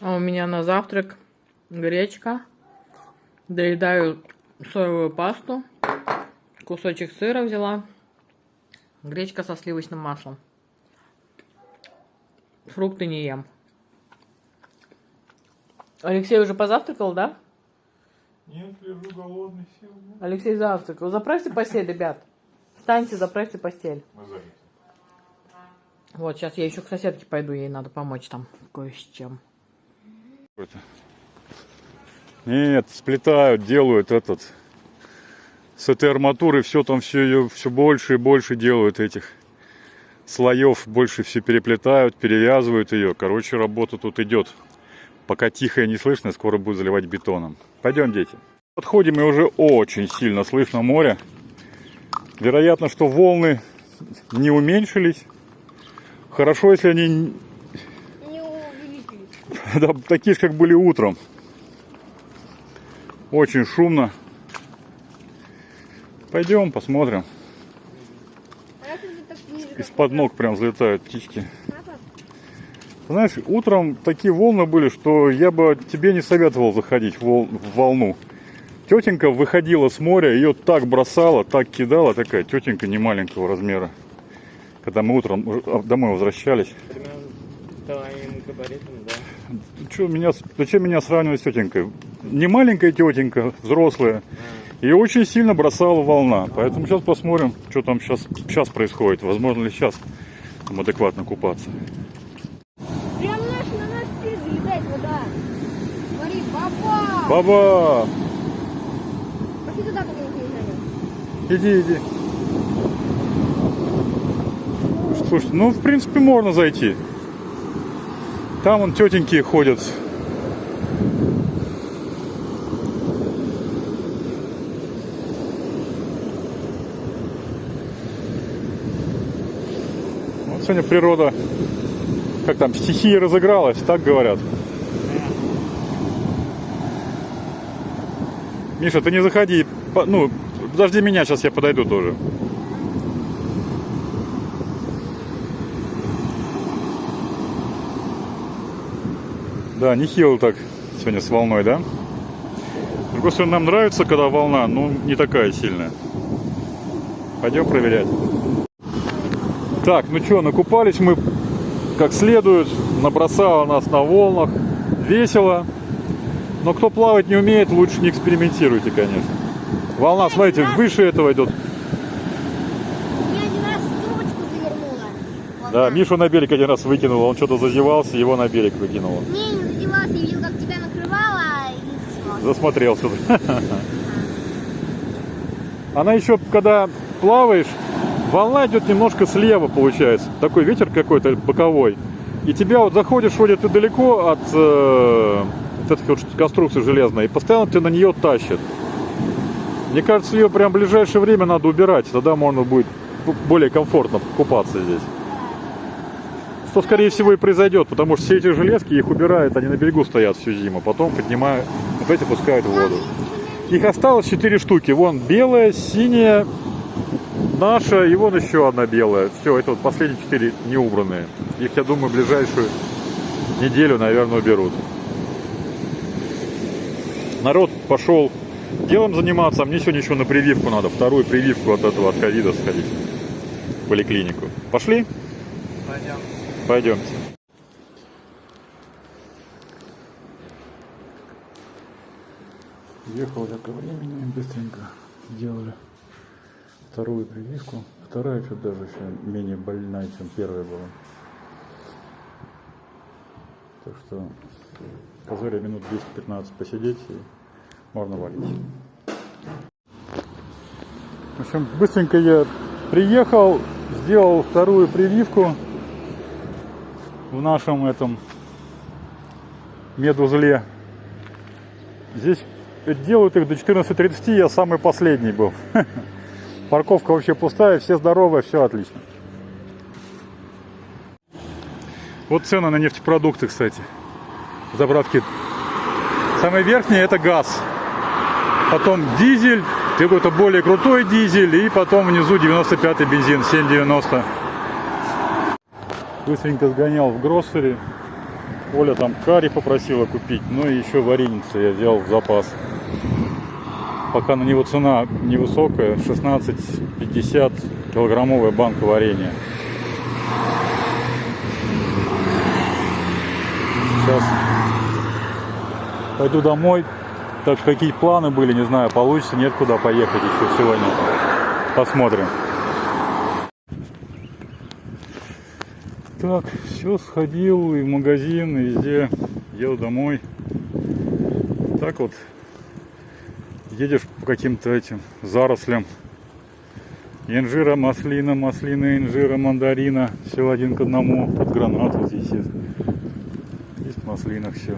А у меня на завтрак гречка. Доедаю соевую пасту. Кусочек сыра взяла. Гречка со сливочным маслом. Фрукты не ем. Алексей уже позавтракал, да? Нет, лежу голодный, сил. Алексей завтракал. Заправьте постель, ребят. Встаньте, заправьте постель. Мы заняты. Вот, сейчас я еще к соседке пойду, ей надо помочь там кое с чем. Нет, сплетают, делают с этой арматуры все там все больше и больше делают этих слоев, больше все переплетают, перевязывают ее. Короче, работа тут идет. Пока тихо и не слышно, скоро будет заливать бетоном. Пойдем, дети. Подходим, и уже очень сильно слышно море. Вероятно, что волны не уменьшились. Хорошо, если они Не увеличились. да, такие же, как были утром. Очень шумно. Пойдем, посмотрим. А это же так ниже, как Из-под ног прям взлетают птички. Знаешь, утром такие волны были, что я бы тебе не советовал заходить в волну. Тетенька выходила с моря, ее так бросала, так кидала, такая тетенька не маленького размера. Когда мы утром домой возвращались. Твоим габаритом, да. Зачем меня сравнивать с тетенькой? Не маленькая тетенька, взрослая. Ее очень сильно бросала волна. Поэтому сейчас посмотрим, что там сейчас происходит. Возможно ли сейчас там адекватно купаться. Прям на нас теперь залетает вода. Смотри, баба! Баба! Пошли туда, пока не переезжали. Иди. Слушай, ну в принципе можно зайти. Там вон тетеньки ходят. Вот сегодня природа, как там, стихия разыгралась, так говорят. Миша, ты не заходи, ну, подожди меня, сейчас я подойду тоже. Да, нехило так сегодня с волной, да? С другой стороны, нам нравится, когда волна, ну, не такая сильная. Пойдем проверять. Так, ну что, накупались мы как следует, набросало нас на волнах, весело. Но кто плавать не умеет, лучше не экспериментируйте, конечно. Волна, смотрите, выше этого идет. Я один раз трубочку завернула. Да, Мишу на берег один раз выкинуло, он что-то зазевался, его на берег выкинуло. Не задевался, я видел, как тебя накрывало, и не засевался. Засмотрелся. Она еще, когда плаваешь, волна идет немножко слева, получается. Такой ветер какой-то боковой. И тебя вот заходишь, вроде ты далеко от этой вот конструкции железной, и постоянно ты на нее тащит. Мне кажется, ее прям в ближайшее время надо убирать. Тогда можно будет более комфортно купаться здесь. Что, скорее всего, и произойдет, потому что все эти железки, их убирают, они на берегу стоят всю зиму. Потом поднимают, опять опускают в воду. Их осталось 4 штуки. Вон белая, синяя, наша и вон еще одна белая. Все, это вот последние 4 не убранные. Их, я думаю, в ближайшую неделю, наверное, уберут. Народ пошел делом заниматься, а мне сегодня еще на прививку надо. Вторую прививку от этого, от ковида сходить в поликлинику. Пошли? Пойдем. Пойдемте. Ехал я ко времени, быстренько сделали вторую прививку. Вторая что-то даже еще менее больная, чем первая была. Так что сказали минут 10-15 посидеть и можно валить. В общем, быстренько я приехал, сделал вторую прививку в нашем этом медузле. Здесь делают их до 14:30, я самый последний был. Парковка вообще пустая, все здоровые, все отлично. Вот цены на нефтепродукты, кстати. Заправки. Самый верхний это газ. Потом дизель, какой-то более крутой дизель. И потом внизу 95-й бензин, 7,90. Быстренько сгонял в гроссери. Оля там карри попросила купить, ну и еще вареницы я взял в запас. Пока на него цена невысокая, 16,50 килограммовая банка варенья. Сейчас пойду домой. Так, какие планы были, не знаю, получится, нет, куда поехать еще сегодня. Посмотрим. Так, все, сходил и в магазин, и везде. Еду домой. Так вот, едешь по каким-то этим зарослям. Инжира, маслина, маслина, инжира, мандарина. Все один к одному. Под гранат вот здесь есть. Есть в маслинах все.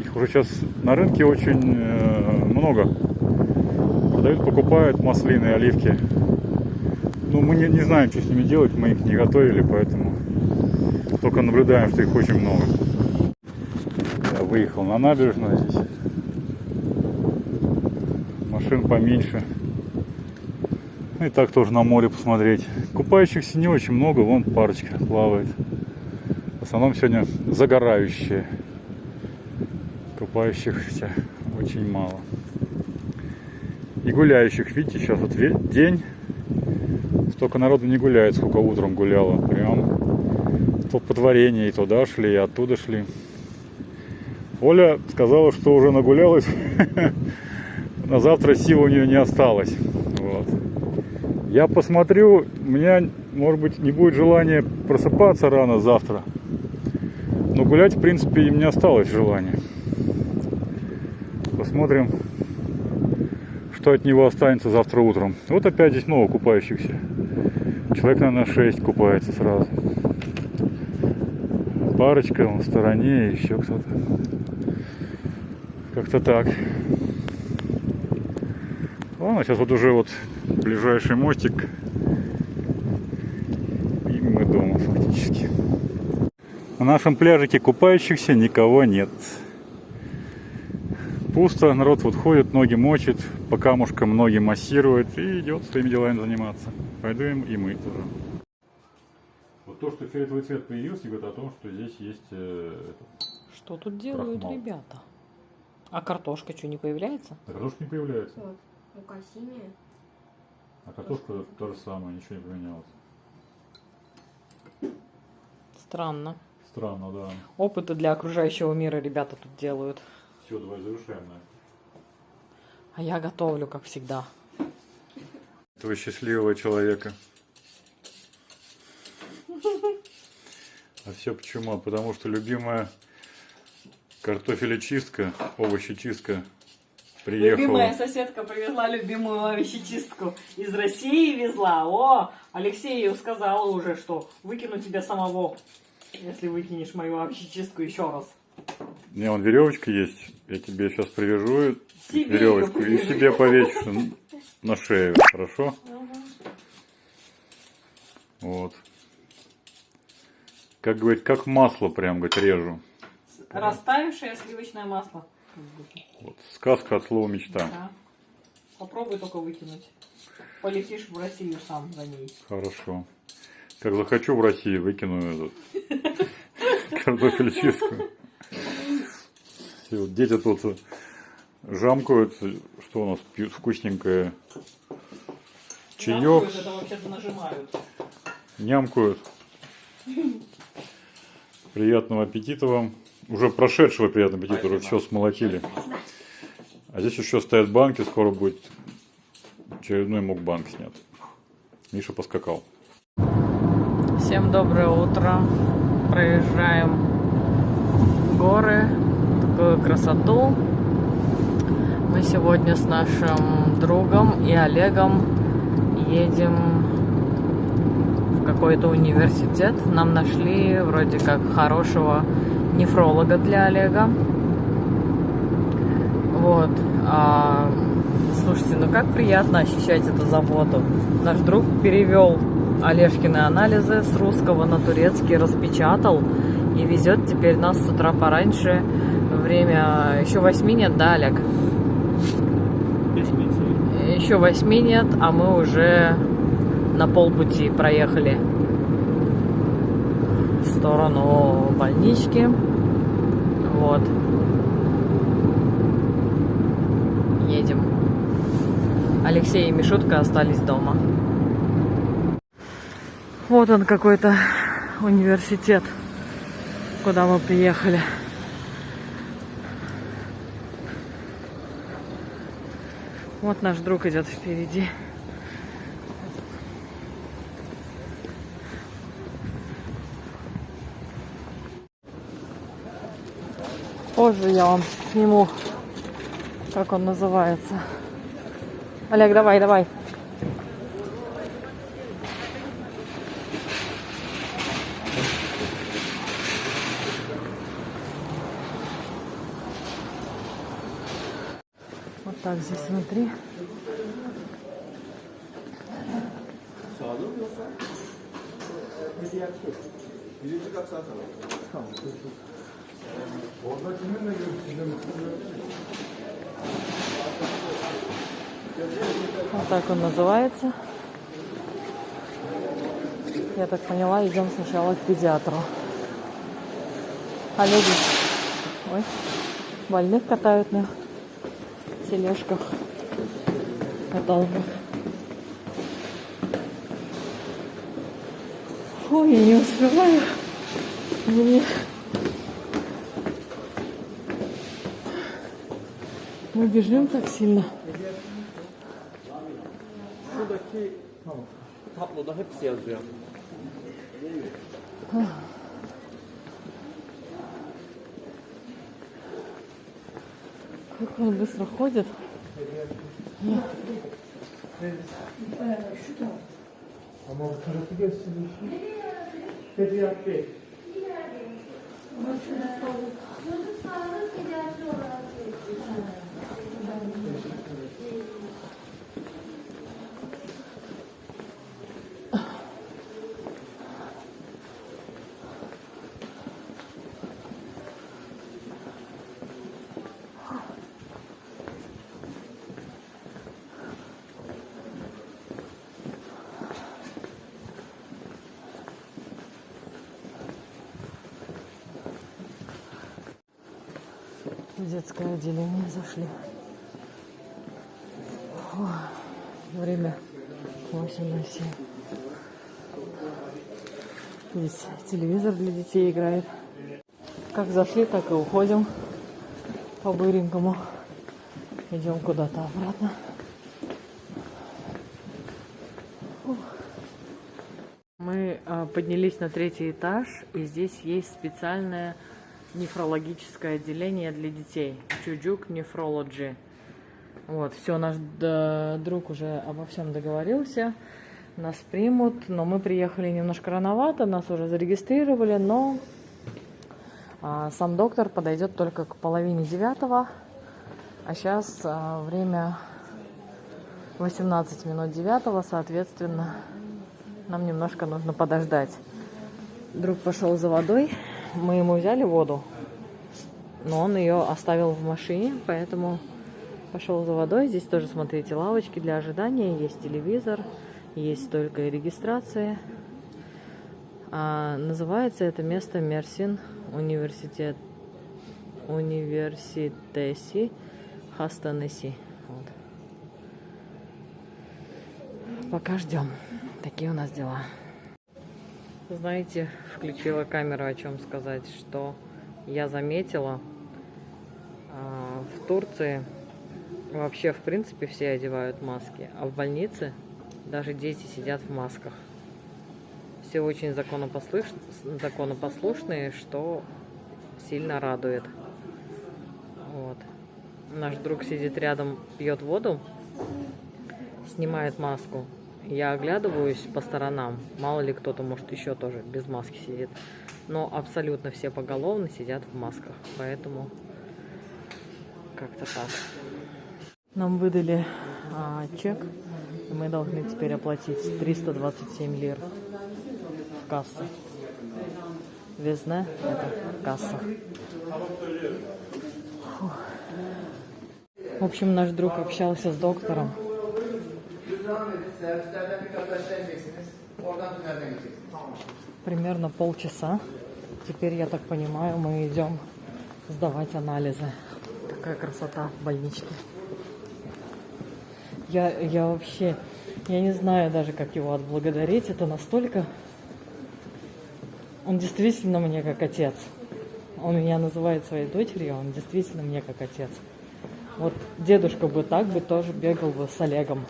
Их уже сейчас на рынке очень много. Продают, покупают маслины, оливки. Ну, мы не знаем, что с ними делать, мы их не готовили, поэтому только наблюдаем, что их очень много. Я выехал на набережную здесь. Машин поменьше. И так тоже на море посмотреть. Купающихся не очень много, вон парочка плавает. В основном сегодня загорающие. Купающихся очень мало. И гуляющих, видите, сейчас вот день. Столько народу не гуляет, сколько утром гуляло. Прям то по дворению, и туда шли, и оттуда шли. Оля сказала, что уже нагулялась. На завтра сил у нее не осталось. Вот. Я посмотрю, у меня, может быть, не будет желания просыпаться рано завтра. Но гулять, в принципе, и мне осталось желание. Посмотрим, что от него останется завтра утром. Вот опять здесь много купающихся. Человек, наверное, 6 купается сразу. Парочка в стороне, еще кто-то. Как-то так. Ладно, сейчас вот уже вот ближайший мостик. И мы дома фактически. На нашем пляжике купающихся никого нет. Пусто, народ вот ходит, ноги мочит, по камушкам ноги массирует и идет своими делами заниматься. Пойду им и мы тоже. Вот то, что фиолетовый цвет появился, говорит о том, что здесь есть... Что тут делают крахмал. ребята? А картошка что, не появляется? А картошка не появляется. Вот, мука синяя. А картошка то же самое, ничего не поменялось. Странно. Странно, да. Опыты для окружающего мира ребята тут делают. Все, давай завершаем, да. А я готовлю, как всегда. Этого счастливого человека. А все почему? Потому что любимая картофелечистка, овощечистка приехала. Любимая соседка привезла любимую овощечистку. Из России везла. О, Алексею сказала уже, что выкину тебя самого, если выкинешь мою овощечистку еще раз. У меня вон веревочка есть. Я тебе сейчас привяжу Себе веревочку её и себе повешу на шею. Хорошо? Вот. Как говорит, как масло прям, говорит, режу. Растаявшее сливочное масло. Вот. Сказка от слова мечта. Да. Попробуй только выкинуть. Полетишь в Россию сам за ней. Хорошо. Как захочу в России, выкину этот картофелечистку. Вот дети тут жамкают, что у нас пьют вкусненькое. Чаек. Это вообще-то нажимают. Нямкают. Приятного аппетита вам. Уже прошедшего приятного аппетита, уже все смолотили. А здесь еще стоят банки, скоро будет очередной мукбанк снят. Миша поскакал. Всем доброе утро. Проезжаем горы, такую красоту. Мы сегодня с нашим другом и Олегом едем в какой-то университет. Нам нашли вроде как хорошего нефролога для Олега. Вот. Слушайте, ну как приятно ощущать эту заботу. Наш друг перевел Олежкины анализы с русского на турецкий, распечатал и везет теперь нас с утра пораньше. Время еще 8 нет, да, Олег? Еще 8 нет, а мы уже на полпути проехали. сторону больнички. Вот. Едем. Алексей и Мишутка остались дома. Вот он, какой-то университет, куда мы приехали. Вот наш друг идет впереди. Позже я вам сниму, как он называется. Олег, давай, давай. Вот так здесь внутри. Вот так он называется. Я так поняла, идем сначала к педиатру. А люди, ой, больных катают на тележках, каталках. Ой, я не успеваю. Мне... Мы бежим так сильно. Buradaki tabloda hepsi yazıyor. Как он быстро ходит. Ama bu tarafı gösteriyorsun. Pediatri. В детское отделение зашли. Фу, время 8:07. Здесь телевизор для детей играет. Как зашли, так и уходим по-быренькому. Идем куда-то обратно. Фу. Мы поднялись на 3-й этаж, и здесь есть специальное нефрологическое отделение для детей. Чуджук Нефрологи. Вот, все, наш друг уже обо всем договорился. Нас примут, но мы приехали немножко рановато, нас уже зарегистрировали, но сам доктор подойдет только к 8:30. А сейчас время 18 минут 9, соответственно, нам немножко нужно подождать. Друг пошел за водой. Мы ему взяли воду, но он ее оставил в машине, поэтому пошел за водой. Здесь тоже, смотрите, лавочки для ожидания, есть телевизор, есть только и регистрация. Называется это место Мерсин университеси Хастанеси. Вот. Пока ждем. Такие у нас дела. Знаете, включила камеру, о чем сказать, что я заметила. В Турции вообще, в принципе, все одевают маски, а в больнице даже дети сидят в масках. Все очень законопослушные, что сильно радует. Вот. Наш друг сидит рядом, пьет воду, снимает маску. Я оглядываюсь по сторонам, мало ли кто-то, может, еще тоже без маски сидит. Но абсолютно все поголовно сидят в масках, поэтому как-то так. Нам выдали чек, и мы должны теперь оплатить 327 лир в кассу. Везне – это касса. Фух. В общем, наш друг общался с доктором. Примерно полчаса. теперь, я так понимаю, мы идем сдавать анализы. Такая красота в больничке. Я вообще, я не знаю даже, как его отблагодарить. Это настолько... Он действительно мне как отец. Он меня называет своей дочерью, он действительно мне как отец. Вот дедушка бы так бы тоже бегал бы с Олегом.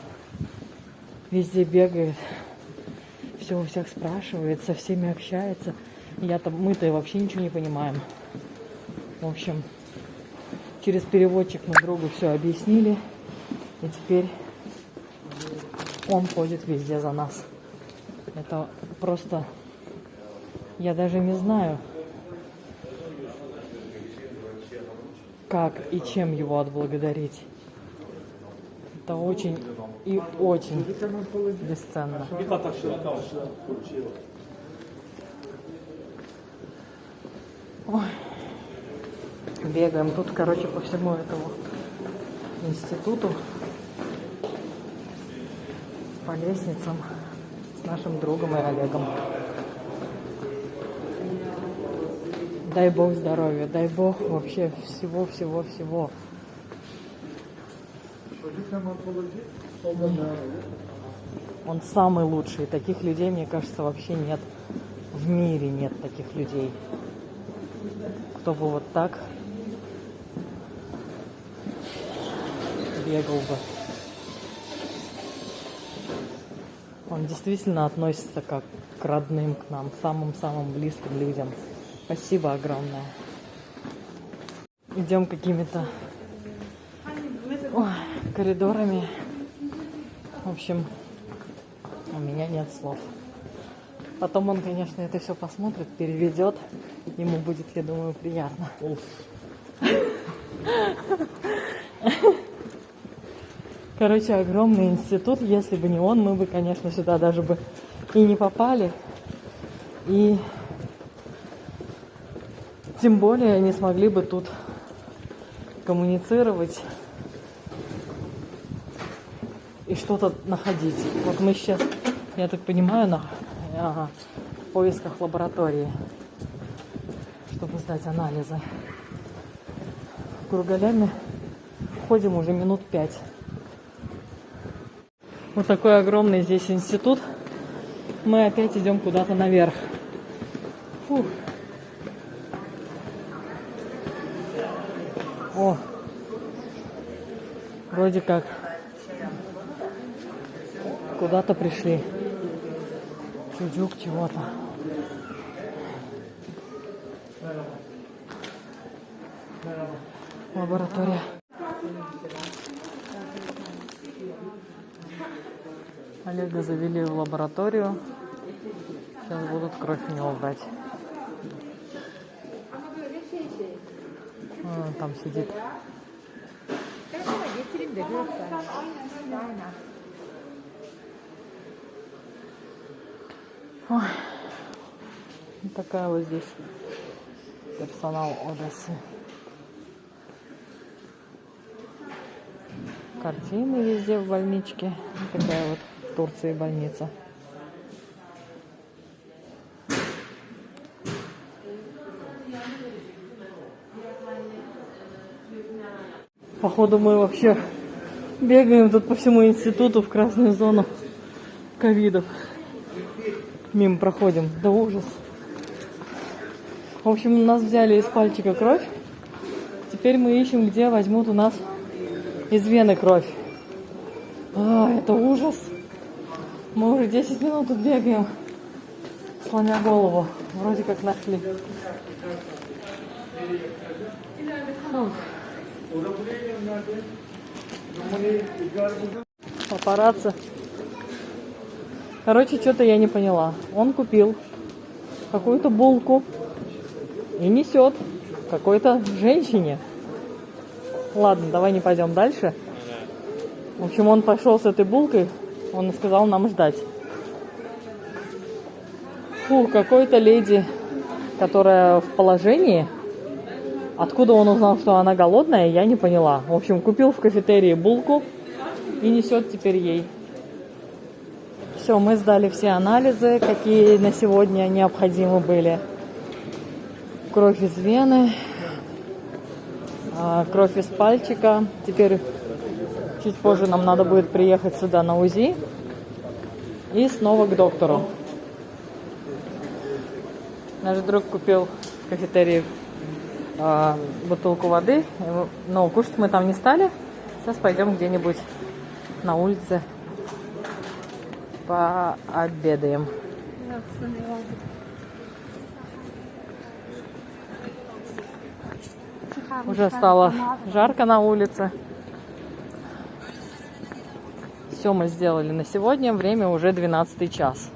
Везде бегает, все у всех спрашивает, со всеми общается. Мы-то вообще ничего не понимаем. В общем, через переводчик мы другу все объяснили. И теперь он ходит везде за нас. Это просто... Я даже не знаю, как и чем его отблагодарить. Это очень и очень бесценно. Ой. Бегаем тут, короче, по всему этому институту, по лестницам с нашим другом и Олегом. Дай Бог здоровья, дай Бог вообще всего. Он самый лучший. Таких людей, мне кажется, вообще нет. В мире нет таких людей. Кто бы вот так бегал бы. Он действительно относится как к родным, к нам, самым-самым близким людям. Спасибо огромное. Идем какими-то коридорами. В общем, у меня нет слов. Потом он, конечно, это все посмотрит, переведет. Ему будет, я думаю, приятно. Короче, огромный институт. Если бы не он, мы бы, конечно, сюда даже бы и не попали. И тем более не смогли бы тут коммуницировать и что-то находить. Вот мы сейчас, я так понимаю, в поисках лаборатории, чтобы сдать анализы. Кругалями ходим уже минут 5. Вот такой огромный здесь институт. Мы опять идем куда-то наверх. Фух. О, вроде как куда-то пришли. Чудюк чего-то. Лаборатория. Олега завели в лабораторию. Сейчас будут кровь у него брать. Он там сидит. Ой. Вот такая вот здесь персонал Одессы. Картины везде в больничке. Вот такая вот в Турции больница. Походу мы вообще бегаем тут по всему институту в красную зону ковидов. Мимо проходим. Да ужас. В общем, нас взяли из пальчика кровь. Теперь мы ищем, где возьмут у нас из вены кровь. Это ужас. Мы уже 10 минут тут бегаем, сломя голову. Вроде как нашли. Папарацци. Короче, что-то я не поняла. Он купил какую-то булку и несет какой-то женщине. Ладно, давай не пойдем дальше. В общем, он пошел с этой булкой. Он сказал нам ждать. Фу, какой-то леди, которая в положении. Откуда он узнал, что она голодная, я не поняла. В общем, купил в кафетерии булку и несет теперь ей. Все, мы сдали все анализы, какие на сегодня необходимы были. Кровь из вены, кровь из пальчика. Теперь чуть позже нам надо будет приехать сюда на УЗИ и снова к доктору. Наш друг купил в кафетерии бутылку воды, но кушать мы там не стали. Сейчас пойдем где-нибудь на улице пообедаем. Уже стало жарко на улице. Все мы сделали на сегодня. Время уже 12 час.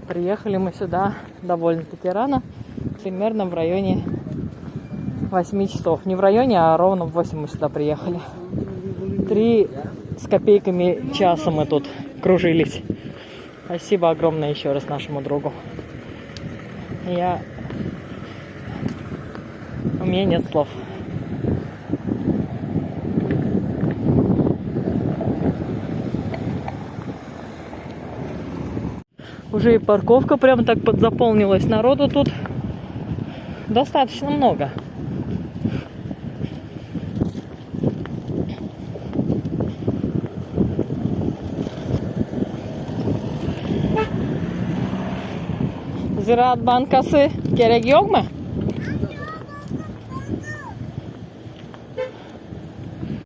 Приехали мы сюда довольно-таки рано. Примерно в районе 8 часов. Не в районе, а ровно в 8 мы сюда приехали. 3 с копейками часа мы тут кружились. Спасибо огромное еще раз нашему другу. У меня нет слов. Уже и парковка прям так подзаполнилась. Народу тут достаточно много. Ziraat Bankası gerek yok mu?